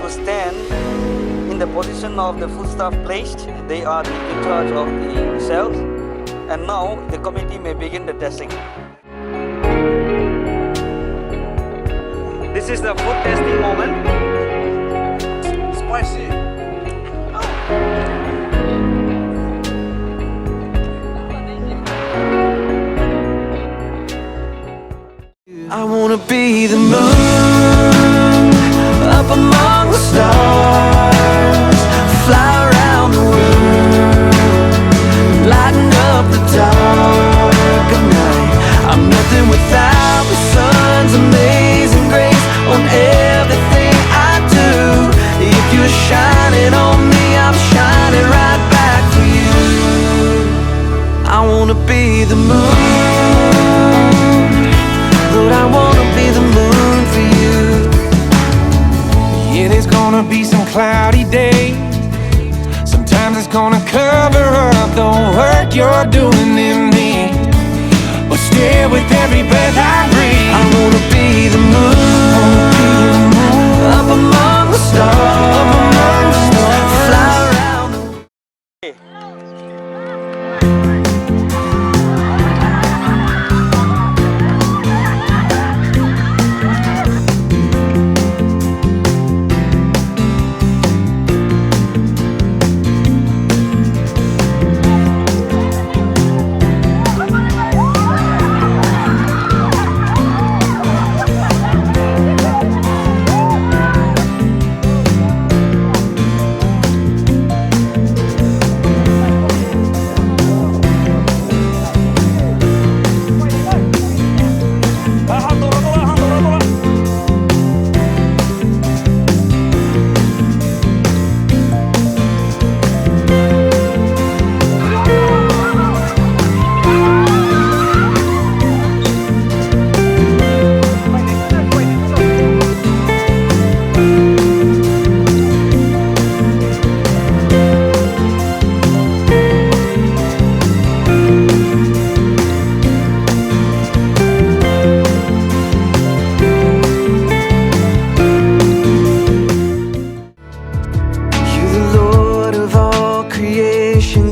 to stand in the position of the full staff placed. They are in charge of the cells. And now the committee may begin the testing. This is the food testing moment. Spicy. I wanna be the moon up among the stars, fly around the world, lighten up the dark of night. I'm nothing without the sun's amazing grace on everything I do. If you're shining on me, I'm shining right back for you. I wanna be the moon, Lord, I wanna be the moon for you. Yeah, there's gonna be some cloudy days. Sometimes it's gonna cover up the work you're doing in me, but still with every breath I breathe, I wanna be the moon, up among the stars, fly around the world.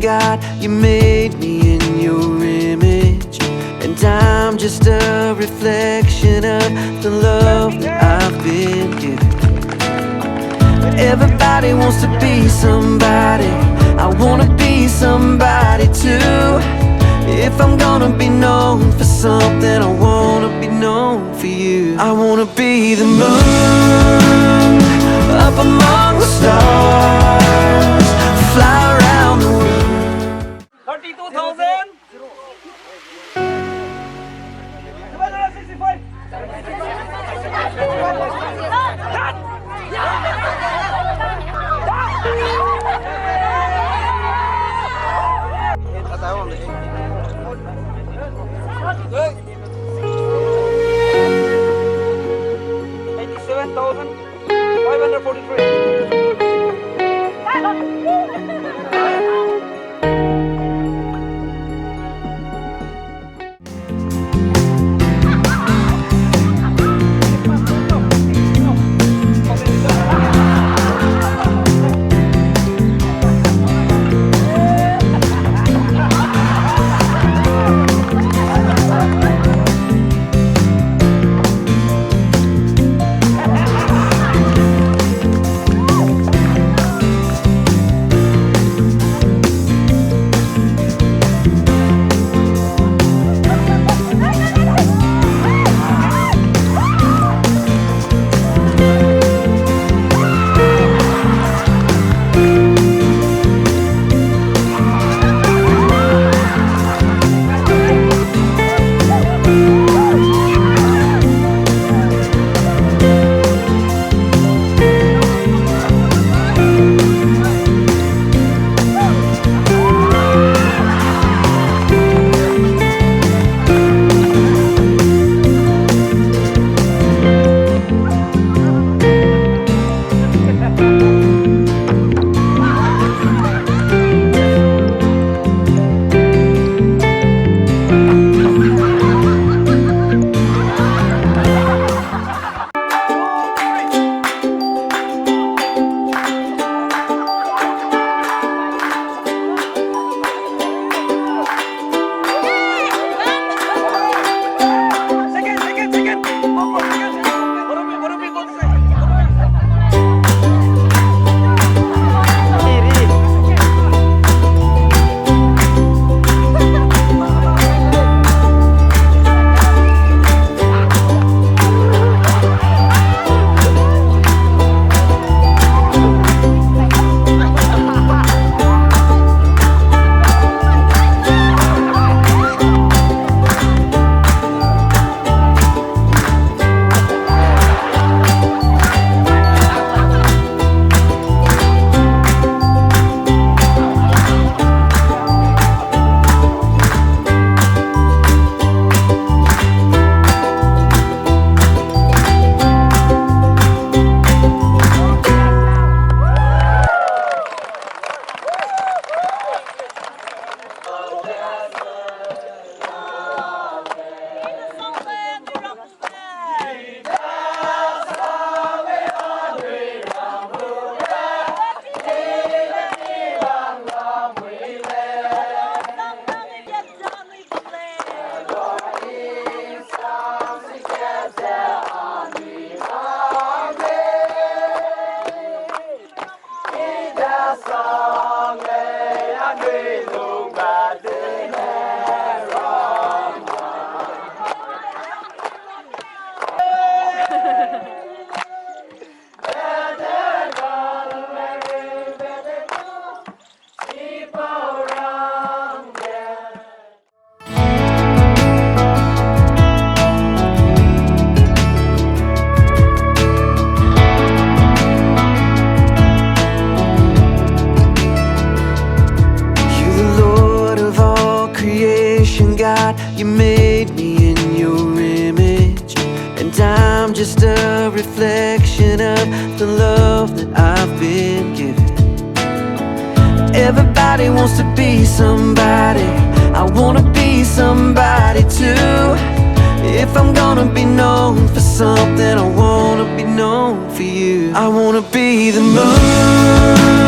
God, you made me in your image, and I'm just a reflection of the love that I've been given. But everybody wants to be somebody, I wanna be somebody too. If I'm gonna be known for something, I wanna be known for you. I wanna be the moon, up among the stars, fly around the world. 32,000. made me in your image, and I'm just a reflection of the love that I've been given. Everybody wants to be somebody, I wanna be somebody too. If I'm gonna be known for something, I wanna be known for you. I wanna be the moon,